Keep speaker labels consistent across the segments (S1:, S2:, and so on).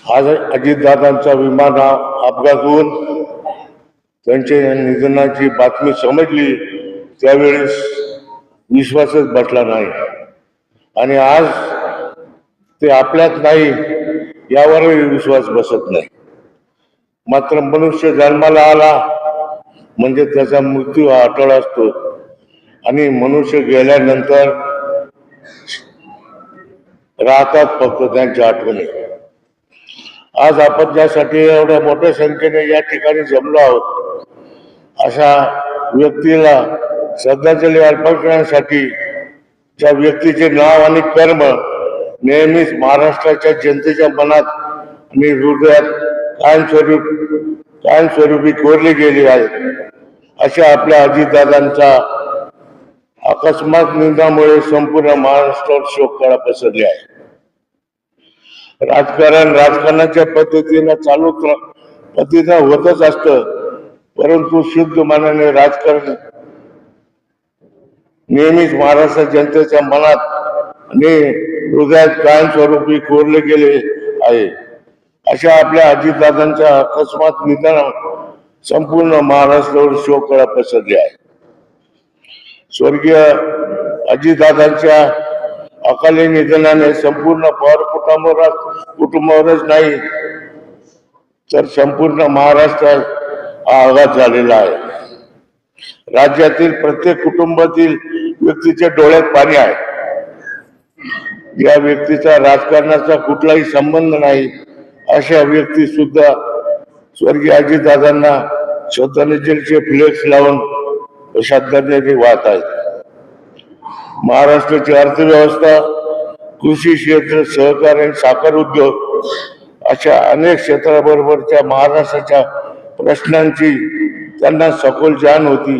S1: आज अजितदादांचा विमान अपघात होऊन त्यांच्या निधनाची बातमी समजली त्यावेळेस विश्वासच बसला नाही आणि आज ते आपल्यात नाही यावरही विश्वास बसत नाही. मात्र मनुष्य जन्माला आला म्हणजे त्याचा मृत्यू हा अटळ असतो आणि मनुष्य गेल्यानंतर राहतात फक्त त्यांच्या आठवणी. आज आपण ज्यासाठी एवढ्या मोठ्या संख्येने या ठिकाणी जमलो आहोत अशा व्यक्तीला श्रद्धांजली अर्पण करण्यासाठी त्या व्यक्तीचे नाव आणि कर्म नेहमीच महाराष्ट्राच्या जनतेच्या मनात आणि हृदयात कायमस्वरूपी कोरले गेले आहेत. अशा आपल्या अजितदादांचा अकस्मात निधनामुळे संपूर्ण महाराष्ट्रावर शोककळा पसरली आहे. राजकारणाच्या पद्धतीनं होतच असतं, परंतु शुद्ध मनाने राजकारण नेहमीच महाराष्ट्र जनतेच्या मनात आणि हृदयात कायमस्वरूपी कोरले गेले आहे. अशा आपल्या अजितदादांच्या अकस्मात निधनामुळे संपूर्ण महाराष्ट्रावर शोककळा पसरली आहे. स्वर्गीय अजितदादांच्या अकाली निधनाने संपूर्ण पवार कुटुंबावरच नाही तर संपूर्ण महाराष्ट्रात आघात झालेला आहे. राज्यातील प्रत्येक कुटुंबातील व्यक्तीच्या डोळ्यात पाणी आहे. या व्यक्तीचा राजकारणाचा कुठलाही संबंध नाही अशा व्यक्ती सुद्धा स्वर्गीय अजितदादांना श्रद्धांजलीचे फ्लेक्स लावून श्रद्धांजली वाहत आहेत. महाराष्ट्राची अर्थव्यवस्था, कृषी क्षेत्र, सहकार आणि साखर उद्योग अशा अनेक क्षेत्राबरोबरच्या महाराष्ट्राच्या प्रश्नांची त्यांना सखोल जाण होती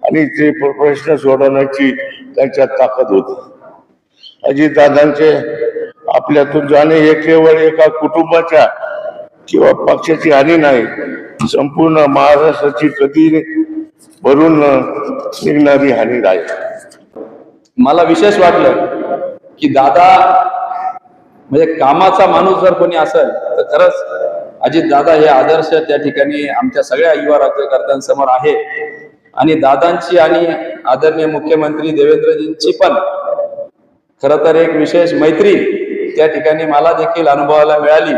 S1: आणि ते प्रश्न सोडवण्याची त्यांच्यात ताकद होती. अजितदादांचे आपल्यातून जाणे हे केवळ एका कुटुंबाच्या किंवा पक्षाची हानी नाही, संपूर्ण महाराष्ट्राची कधी भरून निघणारी हानी आहे.
S2: मला विशेष वाटलं की दादा म्हणजे कामाचा माणूस जर कोणी असेल तर खरंच अजितदादा हे आदर्श त्या ठिकाणी आमच्या सगळ्या युवा राज्यकर्त्यांसमोर आहे. आणि दादांची आणि आदरणीय मुख्यमंत्री देवेंद्रजींची पण खरं तर एक विशेष मैत्री त्या ठिकाणी मला देखील अनुभवायला मिळाली.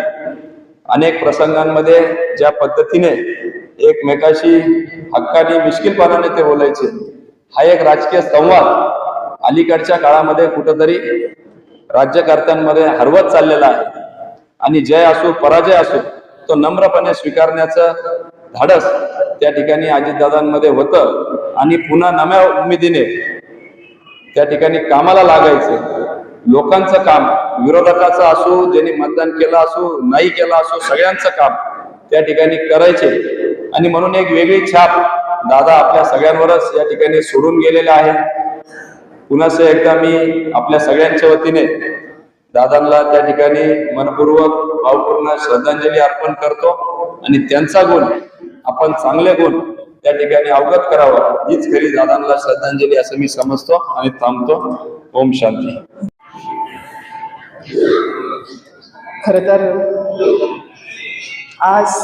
S2: अनेक प्रसंगांमध्ये ज्या पद्धतीने एकमेकाशी हक्काने मिश्किलपणाने ते बोलायचे, हा एक राजकीय संवाद अलीकडच्या काळामध्ये कुठंतरी राज्यकर्त्यांमध्ये हरवत चाललेला आहे. आणि जय असो पराजय असो तो नम्रपणे स्वीकारण्याचं धाडस त्या ठिकाणी अजितदादांमध्ये होतं आणि पुन्हा नव्या उमेदीने त्या ठिकाणी कामाला लागायचं. लोकांचं काम, विरोधकाचं असो, ज्यांनी मतदान केलं असो नाही केलं असो, सगळ्यांचं काम त्या ठिकाणी करायचे. आणि म्हणून एक वेगळी छाप दादा आपल्या सगळ्यांवरच या ठिकाणी सोडून गेलेले आहे. पुन्हा एकदा मी आपल्या सगळ्यांच्या वतीने दादांना त्या ठिकाणी मनपूर्वक भावपूर्ण श्रद्धांजली अर्पण करतो आणि त्यांचा गुण आपण चांगले गुण त्या ठिकाणी अवगत करावं हीच खरी दादांना श्रद्धांजली असं मी समजतो आणि थांबतो. ओम शांती.
S3: खर तर आज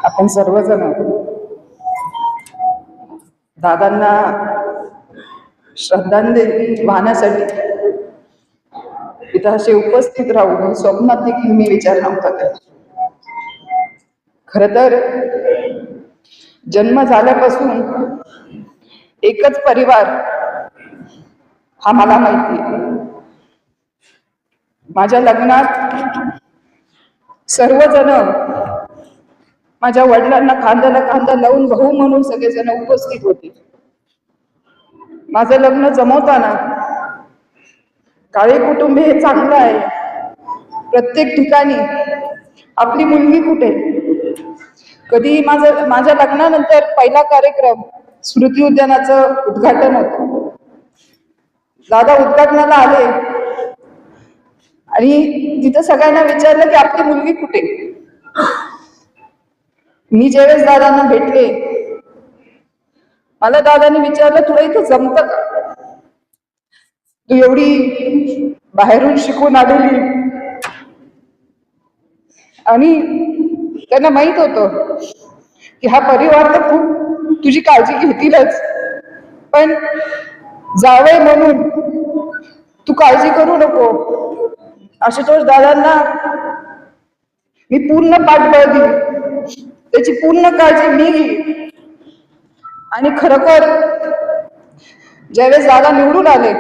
S3: आपण सर्वजण दादांना श्रद्धांजली वाहण्यासाठी इथं असे उपस्थित राहून स्वप्नात देखील मी विचार नव्हता करत. खर तर जन्म झाल्यापासून एकच परिवार हा मला माहिती आहे. माझ्या लग्नात सर्वजण माझ्या वडिलांना खांद्याला खांदा लावून भाऊ म्हणून सगळेजण उपस्थित होते. माझं लग्न जमवताना काळे कुटुंब हे चांगलं आहे, प्रत्येक ठिकाणी आपली मुलगी कुठे. कधी माझ्या लग्नानंतर पहिला कार्यक्रम स्मृती उद्यानाचं उद्घाटन होतं. दादा उद्घाटनाला आले आणि तिथं सगळ्यांना विचारलं की आपली मुलगी कुठे. मी ज्यावेळेस दादांना भेटले, मला दादांनी विचारलं तुला इथं जमतं का, तू एवढी बाहेरून शिकून आलेली आणि त्यांना माहित होतं की हा परिवार तर खूप तुझी काळजी घेतीलच, पण जावई म्हणून तू काळजी करू नको. आशुतोष दादांना मी पूर्ण पाठबळ दिली, त्याची पूर्ण काळजी मी घेईन. आणि खरोखर ज्यावेळेस दादा निवडून आले,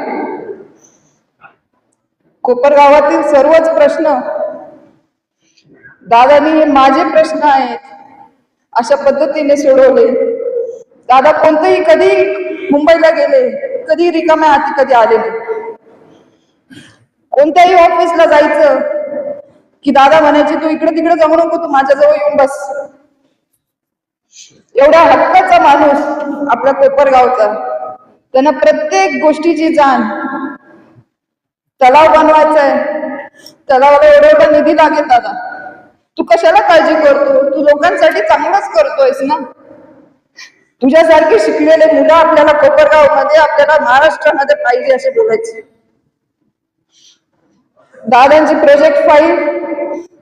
S3: कोपरगावातील सर्वच प्रश्न दादानी हे माझे प्रश्न आहेत अशा पद्धतीने सोडवले. दादा कोणतेही कधी मुंबईला गेले, कधी रिकाम्या हाती कधी आले नाही. कोणत्याही ऑफिसला जायचं की दादा म्हणायचे तू इकडे तिकडे जाऊ नको, तू माझ्याजवळ येऊन बस. एवढा हक्काचा माणूस आपल्या कोपरगावचा, त्यांना प्रत्येक गोष्टीची जाण. तलाव बनवायचा आहे, तलावाला एवढा निधी लागेल दादा, तू कशाला काळजी करतो, तू लोकांसाठी चांगलंच करतोयस ना. तुझ्यासारखे शिकलेले मुलं आपल्याला कोपरगाव मध्ये, आपल्याला महाराष्ट्रामध्ये पाहिजे असे बोलायचे. दादांची प्रोजेक्ट फाईल,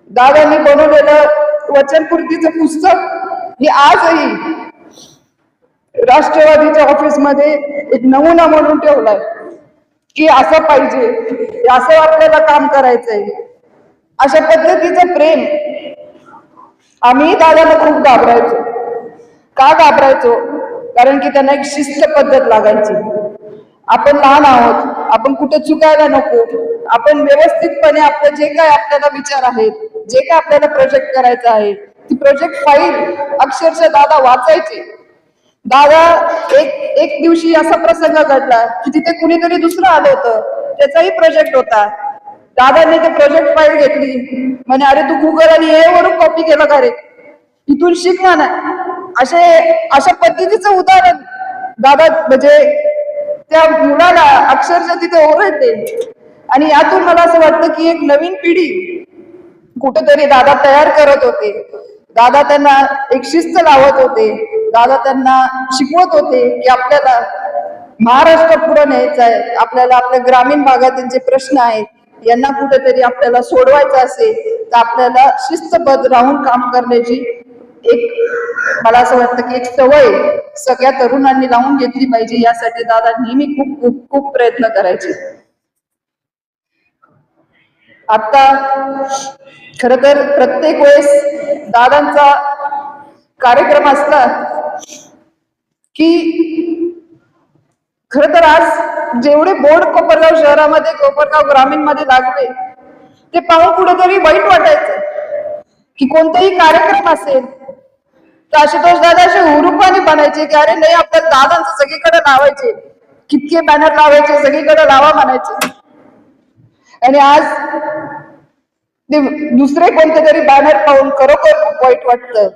S3: दादांनी बनवलेलं वचनपूर्तीचं पुस्तक हे आजही राष्ट्रवादीच्या ऑफिसमध्ये एक नमुना म्हणून ठेवलाय की असं पाहिजे, असं आपल्याला काम करायचंय. अशा पद्धतीचं प्रेम. आम्ही दादाला खूप घाबरायचो. का घाबरायचो? कारण की त्यांना एक शिस्त पद्धत लागायची. आपण लहान आहोत, आपण कुठे चुकायला नको, आपण व्यवस्थितपणे आपलं जे काय आपल्याला विचार आहेत, जे काय आपल्याला प्रोजेक्ट करायचं आहे, ती प्रोजेक्ट फाईल अक्षरशः दादा वाचायचे. दादा एक दिवशी असा प्रसंग घडला की तिथे कुणीतरी दुसरं आलं होतं, त्याचाही प्रोजेक्ट होता. दादाने ते प्रोजेक्ट फाईल घेतली, म्हणे अरे तू गुगल आणि ए वरून कॉपी केलं का रे, इथून शिक म्हणा. अशा पद्धतीचं उदाहरण दादा म्हणजे त्या मुलाला अक्षरशः तिथे ओरडते. आणि यातून मला असं वाटतं की एक नवीन पिढी कुठेतरी दादा तयार करत होते. दादा त्यांना एक शिस्त लावत होते. दादा त्यांना शिकवत होते की आपल्याला महाराष्ट्र पुढे न्यायचा आहे, आपल्याला आपल्या ग्रामीण भागातील जे प्रश्न आहेत यांना कुठेतरी आपल्याला सोडवायचं असेल तर आपल्याला शिस्तबद्ध राहून काम करण्याची एक मला असं वाटतं की एक सवय सगळ्या तरुणांनी लावून घेतली पाहिजे. यासाठी दादा नेहमी खूप खूप खूप प्रयत्न करायचे. आता खर तर प्रत्येक वेळेस दादांचा कार्यक्रम असला की खर तर आज जेवढे बोर्ड कोपरगाव शहरामध्ये, कोपरगाव ग्रामीण मध्ये लागले ते पाहून कुठेतरी वाईट वाटायचं की कोणताही कार्यक्रम असेल तर आशुतोष दादा असे हुरूपाने बनायचे की अरे नाही आपल्या दादांचं सगळीकडे लावायचे, कितके बॅनर लावायचे, सगळीकडे लावा म्हणायचे. आणि आज ते दुसरे कोणते तरी बॅनर पाहून खरोखर खूप वाईट वाटतं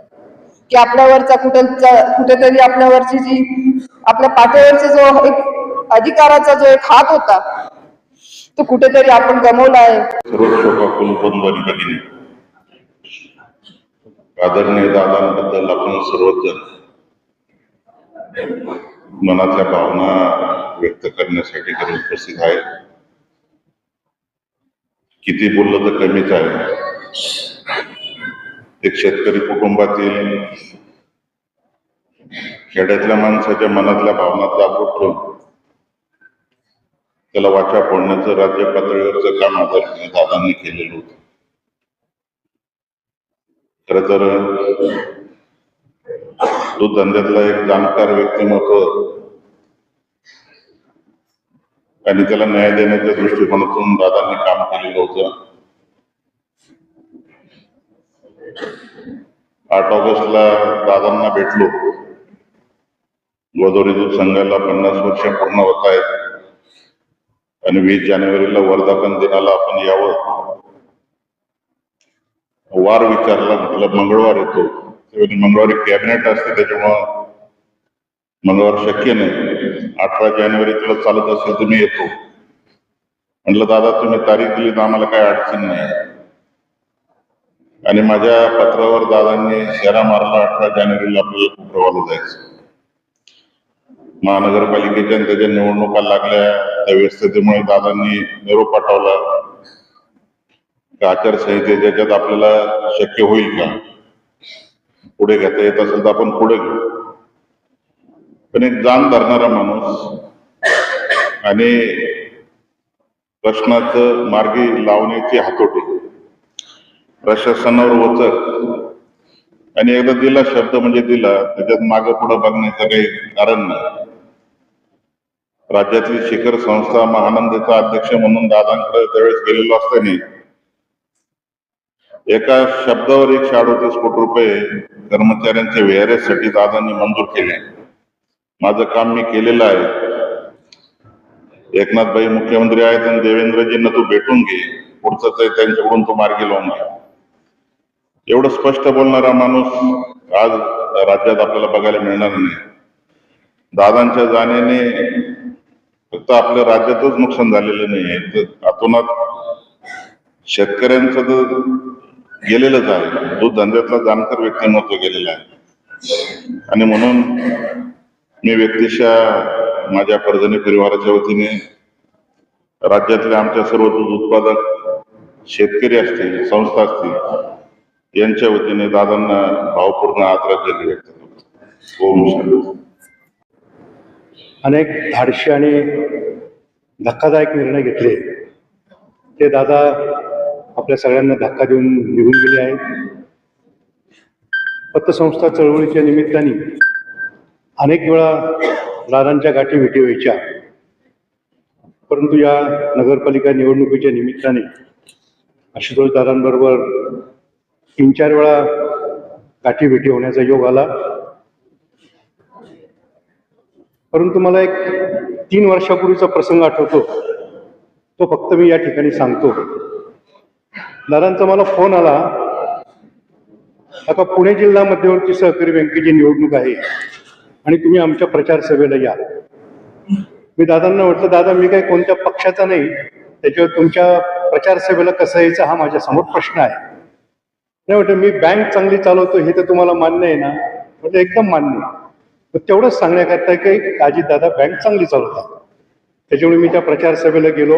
S3: की आपल्यावरचा कुठेतरी आपल्यावरची जी आपल्या पाठीवरचा जो एक अधिकाराचा जो एक हात होता तो कुठेतरी आपण गमावला आहे.
S1: सर्व शोकाकुल बंधन भगिनी, आदरणीय दादांबद्दल आपण सर्वजण मनातल्या भावना व्यक्त करण्यासाठी घरी उपस्थित आहे. किती बोललं तर कमीच आहे. एक शेतकरी कुटुंबातील खेड्यातल्या माणसाच्या मनातल्या भावना जागृत ठेवून त्याला वाचा फोडण्याचं राज्य पातळीवरचं काम आदरणीय दादांनी केलेलं होतं. खर तर तो धंद्यातला एक जाणकार व्यक्तिमत्व आणि त्याला न्याय देण्याच्या दृष्टिकोनातून दादांनी काम केलेलं होतं. 8 ऑगस्टला दादांना भेटलो. गोदावरी दूध संघाला 50 वर्ष पूर्ण होत आहेत आणि 20 जानेवारीला वर्धापन दिनाला आपण यावं. वार विचारला, म्हटलं मंगळवार येतो. मंगळवारी कॅबिनेट असते त्याच्यामुळं मंगळवार शक्य नाही. 18 जानेवारी तुला चालत असेल तर मी येतो. म्हटलं दादा तुम्ही तारीख दिली तर आम्हाला काही अडचण नाही. आणि माझ्या पत्रावर दादांनी शेरा मारला 18 जानेवारीला आपल्याला कोपरगावला जायचं. महानगरपालिकेच्या त्याच्या निवडणुका लागल्या, त्या व्यस्ततेमुळे दादांनी निरोप पाठवला.
S4: आचारसंहिते ज्याच्यात आपल्याला शक्य होईल का, पुढे घेता येत असेल तर आपण पुढे घेऊ. पण एक जाण धरणारा माणूस आणि प्रश्नाचं मार्गी लावण्याची हातोटी, प्रशासनावर वचक, आणि एकदा दिला शब्द म्हणजे दिला, त्याच्यात मागं पुढं बघण्याचं काही कारण नाही. राज्यातली शिखर संस्था महानंदचा अध्यक्ष म्हणून दादांकडे त्यावेळेस गेलेलो असताना एका शब्दावर 138 कोटी रुपये कर्मचाऱ्यांच्या VRS साठी दादांनी मंजूर केले. माझं काम मी केलेलं आहे. एकनाथभाई मुख्यमंत्री आहेत आणि देवेंद्रजींना तू भेटून घे, पुढचं ते त्यांच्याकडून तू मार्गी लावणार. एवढं स्पष्ट बोलणारा माणूस आज राज्यात आपल्याला बघायला मिळणार नाही. दादांच्या जाण्याने फक्त आपल्या राज्यातच नुकसान झालेलं नाही, तर अतोनात शेतकऱ्यांचं तर गेलेलंच आहे. दूध धंद्यातला जाणकार व्यक्तिमत्व गेलेलं आहे. आणि म्हणून मी व्यक्तिशः माझ्या कर्जनी परिवाराच्या वतीने राज्यातले आमच्या सर्व दूध उत्पादक शेतकरी असतील, संस्था असतील, यांच्या वतीने दादांना भावपूर्ण आदरांजली व्यक्त करतो. ओम शांती.
S5: अनेक धाडशी आणि धक्कादायक निर्णय घेतले, ते दादा आपल्या सगळ्यांना धक्का देऊन निघून गेले आहेत. पतसंस्था चळवळीच्या निमित्ताने अनेक वेळा दादांच्या गाठी भेटी व्हायच्या, परंतु या नगरपालिका निवडणुकीच्या निमित्ताने आशुतोष दादांबरोबर 3-4 वेळा गाठी भेटी होण्याचा योग आला. परंतु मला एक 3 वर्षापूर्वीचा प्रसंग आठवतो, तो फक्त मी या ठिकाणी सांगतो. दादांचा मला फोन आला, आता पुणे जिल्हा मध्यवर्ती सहकारी बँकेची निवडणूक आहे आणि तुम्ही आमच्या प्रचार सभेला या. मी दादांना म्हटलं, दादा मी काही कोणत्या पक्षाचा नाही, त्याच्यावर तुमच्या प्रचार सभेला कसं यायचं हा माझ्या समोर प्रश्न आहे. नाही म्हटलं, मी बँक चांगली चालवतो हे तर तुम्हाला मान्य आहे ना. म्हटलं एकदम मान्य आहे. तेवढंच सांगण्याकरता की अजित दादा बँक चांगली चालवतात. त्याच्यामुळे मी त्या प्रचार सभेला गेलो.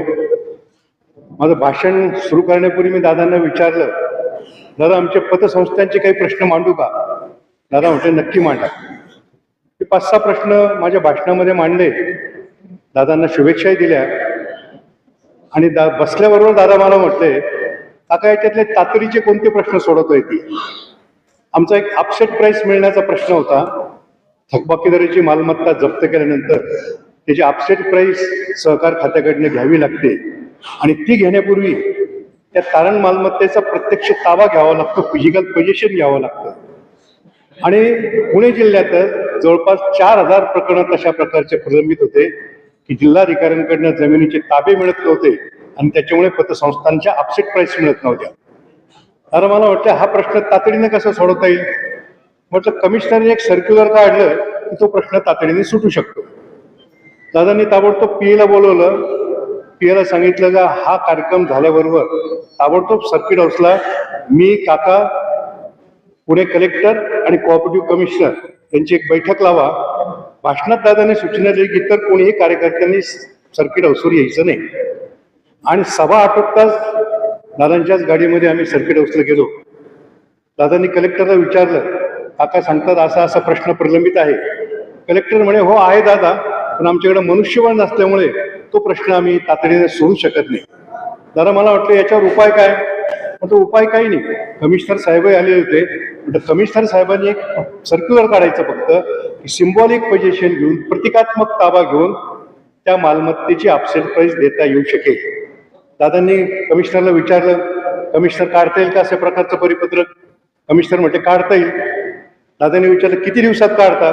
S5: माझं भाषण सुरू करण्यापूर्वी मी दादांना विचारलं, दादा आमच्या पतसंस्थांचे काही प्रश्न मांडू का. दादा म्हटले नक्की मांडा. ते 5-6 प्रश्न माझ्या भाषणामध्ये मांडले, दादांना शुभेच्छाही दिल्या. आणि बसल्याबरोबर दादा मला म्हटले, काका याच्यातले तातडीचे कोणते प्रश्न सोडवता येतील. आमचा एक अपसेट प्राइस मिळण्याचा प्रश्न होता. थकबाकीदाराची मालमत्ता जप्त केल्यानंतर त्याची अपसेट प्राइस सहकार खात्याकडनं घ्यावी लागते आणि ती घेण्यापूर्वी त्या तारण मालमत्तेचा प्रत्यक्ष ताबा घ्यावा लागतो, फिजिकल पोझिशन घ्यावं लागतं. आणि पुणे जिल्ह्यात जवळपास 4000 प्रकरणं तशा प्रकारचे प्रलंबित होते की जिल्हाधिकाऱ्यांकडनं जमिनीचे ताबे मिळत नव्हते आणि त्याच्यामुळे पतसंस्थांच्या अपसेट प्राइस मिळत नव्हत्या. तर मला वाटतं हा प्रश्न तातडीने कसा सोडवता येईल. म्हटलं कमिशनरने एक सर्क्युलर काढलं की तो प्रश्न तातडीने सुटू शकतो. दादांनी ताबडतोब PA ला बोलवलं. PA ला सांगितलं का हा कार्यक्रम झाल्याबरोबर ताबडतोब सर्किट हाऊसला मी, काका, पुणे कलेक्टर आणि कोऑपरेटिव्ह कमिशनर यांची एक बैठक लावा. भाषणात दादांनी सूचना दिली की इतर कोणीही कार्यकर्त्यांनी सर्किट हाऊसवर यायचं नाही. आणि सभा आटोपताच दादांच्याच गाडीमध्ये आम्ही सर्किट हाऊसला गेलो. दादांनी कलेक्टरला विचारलं, काका सांगतात असा असा प्रश्न प्रलंबित आहे. कलेक्टर म्हणे हो आहे दादा, पण आमच्याकडे मनुष्यबळ नसल्यामुळे तो प्रश्न आम्ही तातडीने सोडू शकत नाही. दादा मला वाटलं याच्यावर उपाय काय. तो उपाय काही नाही. कमिशनर साहेबही आले होते. म्हणजे कमिशनर साहेबांनी एक सर्क्युलर काढायचं फक्त की सिम्बॉलिक पोझिशन घेऊन, प्रतिकात्मक ताबा घेऊन त्या मालमत्तेची अपसेट प्राइस देता येऊ शकेल. दादांनी कमिशनरला विचारलं, कमिशनर काढता येईल का अशा प्रकारचं परिपत्रक. कमिशनर म्हटले काढता येईल. दादांनी विचारलं किती दिवसात काढता.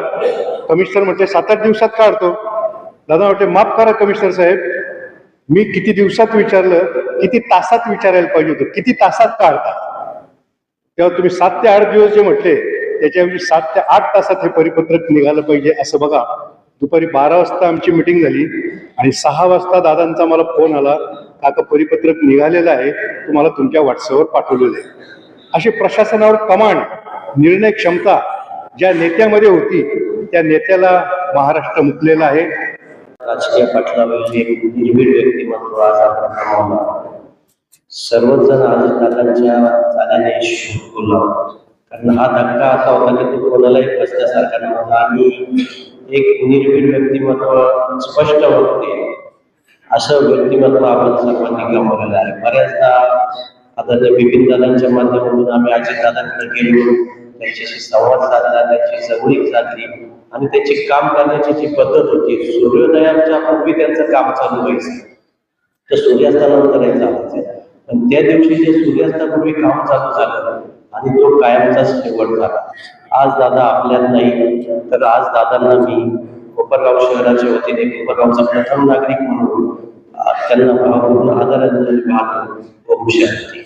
S5: कमिशनर म्हटले 7-8 दिवसात काढतो. दादा म्हटले माफ करा कमिशनर साहेब, मी किती दिवसात विचारलं, किती तासात विचारायला पाहिजे होतं, किती तासात काढता. तेव्हा तुम्ही 7 ते 8 दिवस जे म्हटले त्याच्याऐवजी 7 ते 8 तासात हे परिपत्रक निघालं पाहिजे असं बघा. दुपारी 12 वाजता आमची मिटिंग झाली आणि 6 वाजता दादांचा मला फोन आला, काका परिपत्रक निघालेलं आहे, तुम्हाला तुमच्या व्हॉट्सअपवर पाठवलेलं आहे. अशी प्रशासनावर कमांड, निर्णय क्षमता ज्या नेत्यामध्ये होती त्या नेत्याला महाराष्ट्र मुकलेला आहे.
S6: राजकीय पटलावरील एक निर्भीड व्यक्तिमत्व आज आपल्या सर्वच जण आज दादांच्या जाण्याने शोक लावतात. कारण हा धक्का असा होता की तो कोणालाही बसण्यासारखा नव्हता आणि एक निर्भीड व्यक्तिमत्व, स्पष्ट होते असं व्यक्तिमत्व आपण सर्वांनी गमावलेलं आहे. बऱ्याचदा आदरणीय बिपिन दादांच्या माध्यमातून आम्ही अजितदादांकडे गेलो, त्यांच्याशी संवाद साधला, त्यांची जवळीक साधली आणि त्याची काम करण्याची जी पद्धत होती, सूर्योदयाच्या पूर्वी त्यांचं काम चालू व्हायचं तर सूर्यास्तानंतरही चालायचं. पण त्या दिवशी जे सूर्यास्तापूर्वी काम चालू झालं आणि तो कायमचाच शेवट झाला. आज दादा आपल्यात नाही, तर आज दादांना मी कोपरगाव शहराच्या वतीने, कोपरगावचा प्रथम नागरिक म्हणून त्यांना भावपूर्ण आदरांजली वाहतो. ओम शांती.